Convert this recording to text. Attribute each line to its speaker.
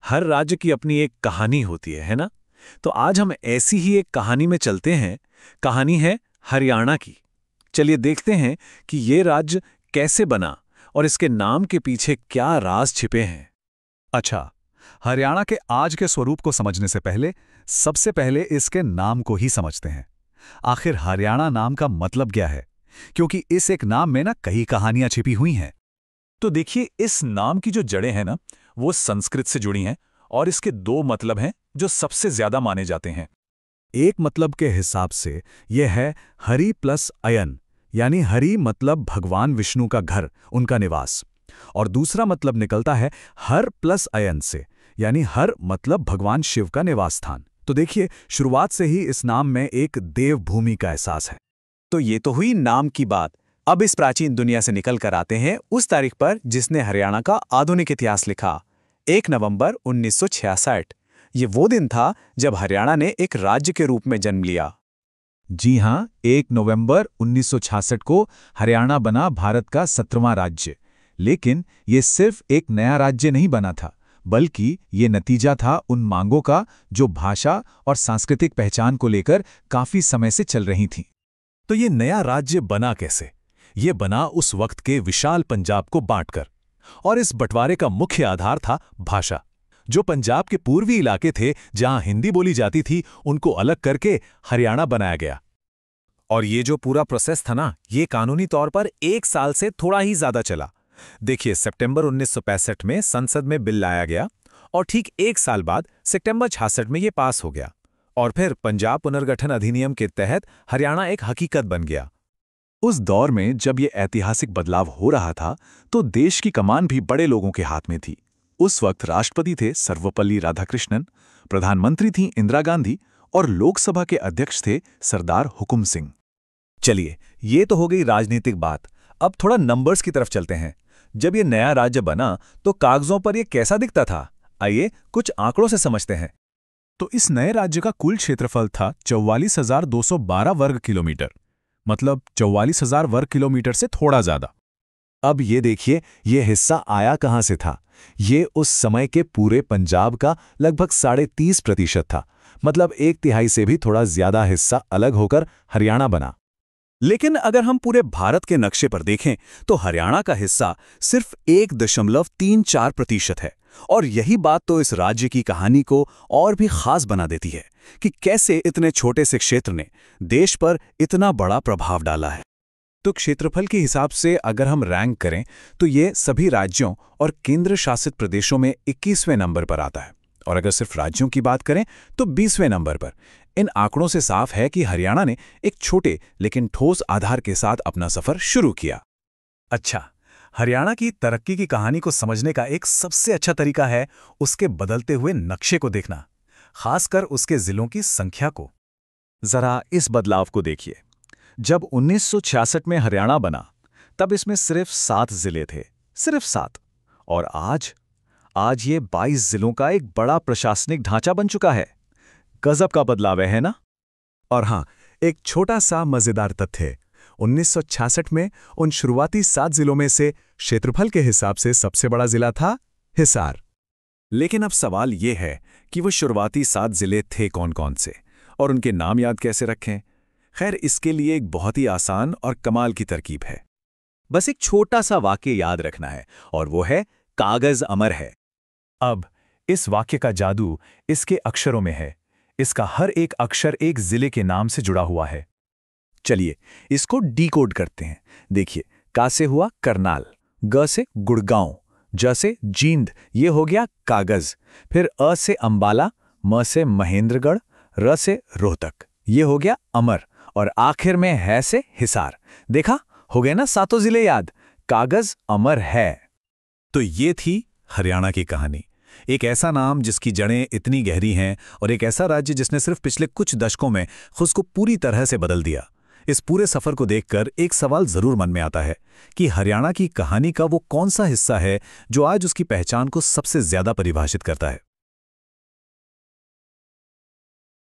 Speaker 1: हर राज्य की अपनी एक कहानी होती है ना? तो आज हम ऐसी ही एक कहानी में चलते हैं। कहानी है हरियाणा की। चलिए देखते हैं कि ये राज्य कैसे बना और इसके नाम के पीछे क्या राज छिपे हैं।
Speaker 2: अच्छा, हरियाणा के आज के स्वरूप को समझने से पहले सबसे पहले इसके नाम को ही समझते हैं। आखिर हरियाणा नाम का मतलब क्या है? क्योंकि इस एक नाम में ना कई कहानियां छिपी हुई हैं।
Speaker 3: तो देखिए, इस नाम की जो जड़ें हैं ना, वो संस्कृत से जुड़ी हैं और इसके दो मतलब हैं जो सबसे ज्यादा माने जाते हैं।
Speaker 2: एक मतलब के हिसाब से यह है हरि प्लस अयन, यानी हरि मतलब भगवान विष्णु का घर, उनका निवास। और दूसरा मतलब निकलता है हर प्लस अयन से, यानी हर मतलब भगवान शिव का निवास स्थान। तो देखिए, शुरुआत से ही इस नाम में एक देवभूमि का एहसास है।
Speaker 1: तो ये तो हुई नाम की बात। अब इस प्राचीन दुनिया से निकल कर आते हैं उस तारीख पर जिसने हरियाणा का आधुनिक इतिहास लिखा। 1 नवंबर 1966। ये वो दिन था जब हरियाणा ने एक राज्य के रूप में जन्म लिया।
Speaker 3: जी हाँ, 1 नवंबर 1966 को हरियाणा बना भारत का 17वां राज्य। लेकिन ये सिर्फ एक नया राज्य नहीं बना था, बल्कि ये नतीजा था उन मांगों का जो भाषा और सांस्कृतिक पहचान को लेकर काफी समय से चल रही थीं।
Speaker 2: तो ये नया राज्य बना कैसे? ये बना उस वक्त के विशाल पंजाब को बांटकर। और इस बंटवारे का मुख्य आधार था भाषा। जो पंजाब के पूर्वी इलाके थे जहां हिंदी बोली जाती थी, उनको अलग करके हरियाणा बनाया गया।
Speaker 1: और ये जो पूरा प्रोसेस था ना, ये कानूनी तौर पर 1 साल से थोड़ा ही ज्यादा चला। देखिए, सितंबर 1965 में संसद में बिल लाया गया और ठीक 1 साल बाद सितंबर 66 में ये पास हो गया। और फिर पंजाब पुनर्गठन अधिनियम के तहत हरियाणा एक हकीकत बन गया।
Speaker 2: उस दौर में जब ये ऐतिहासिक बदलाव हो रहा था, तो देश की कमान भी बड़े लोगों के हाथ में थी। उस वक्त राष्ट्रपति थे सर्वपल्ली राधाकृष्णन, प्रधानमंत्री थी इंदिरा गांधी और लोकसभा के अध्यक्ष थे सरदार हुकुम सिंह।
Speaker 3: चलिए, ये तो हो गई राजनीतिक बात। अब थोड़ा नंबर्स की तरफ चलते हैं। जब ये नया राज्य बना तो कागजों पर ये कैसा दिखता था? आइए कुछ आंकड़ों से समझते हैं।
Speaker 2: तो इस नए राज्य का कुल क्षेत्रफल था 44,212 वर्ग किलोमीटर, मतलब 44,000 वर्ग किलोमीटर से थोड़ा ज्यादा।
Speaker 1: अब ये देखिए, ये हिस्सा आया कहां से था? ये उस समय के पूरे पंजाब का लगभग 30.5% था। मतलब 1/3 से भी थोड़ा ज्यादा हिस्सा अलग होकर हरियाणा बना। लेकिन अगर हम पूरे भारत के नक्शे पर देखें तो हरियाणा का हिस्सा सिर्फ 1.34% है। और यही बात तो इस राज्य की कहानी को और भी खास बना देती है कि कैसे इतने छोटे से क्षेत्र ने देश पर इतना बड़ा प्रभाव डाला है। तो क्षेत्रफल के हिसाब से अगर हम रैंक करें तो ये सभी राज्यों और केंद्र शासित प्रदेशों में 21वें नंबर पर आता है। और अगर सिर्फ राज्यों की बात करें तो 20वें नंबर पर। इन आंकड़ों से साफ है कि हरियाणा ने एक छोटे लेकिन ठोस आधार के साथ अपना सफर शुरू किया।
Speaker 2: अच्छा, हरियाणा की तरक्की की कहानी को समझने का एक सबसे अच्छा तरीका है उसके बदलते हुए नक्शे को देखना, खासकर उसके जिलों की संख्या को।
Speaker 1: जरा इस बदलाव को देखिए। जब 1966 में हरियाणा बना, तब इसमें सिर्फ 7 जिले थे, सिर्फ 7। और आज ये 22 जिलों का एक बड़ा प्रशासनिक ढांचा बन चुका है। गजब का बदलाव है ना?
Speaker 2: और हाँ, एक छोटा सा मजेदार तथ्य, 1966 में उन शुरुआती 7 जिलों में से क्षेत्रफल के हिसाब से सबसे बड़ा जिला था हिसार।
Speaker 1: लेकिन अब सवाल ये है कि वो शुरुआती 7 जिले थे कौन-कौन से और उनके नाम याद कैसे रखें? खैर, इसके लिए एक बहुत ही आसान और कमाल की तरकीब है। बस एक छोटा सा वाक्य याद रखना है और वो है कागज अमर है।
Speaker 3: अब इस वाक्य का जादू इसके अक्षरों में है। इसका हर एक अक्षर एक जिले के नाम से जुड़ा हुआ है।
Speaker 1: चलिए इसको डीकोड करते हैं। देखिए, का से हुआ करनाल, ग से गुड़गांव, ज से जींद, ये हो गया कागज। फिर अ से अंबाला, म से महेंद्रगढ़, र से रोहतक, ये हो गया अमर। और आखिर में है से हिसार। देखा, हो गए ना 7 जिले याद। कागज अमर है।
Speaker 2: तो ये थी हरियाणा की कहानी। एक ऐसा नाम जिसकी जड़ें इतनी गहरी हैं और एक ऐसा राज्य जिसने सिर्फ पिछले कुछ दशकों में खुद को पूरी तरह से बदल दिया। इस पूरे सफर को देखकर एक सवाल जरूर मन में आता है कि हरियाणा की कहानी का वो कौन सा हिस्सा है जो आज उसकी पहचान को सबसे ज्यादा परिभाषित करता है।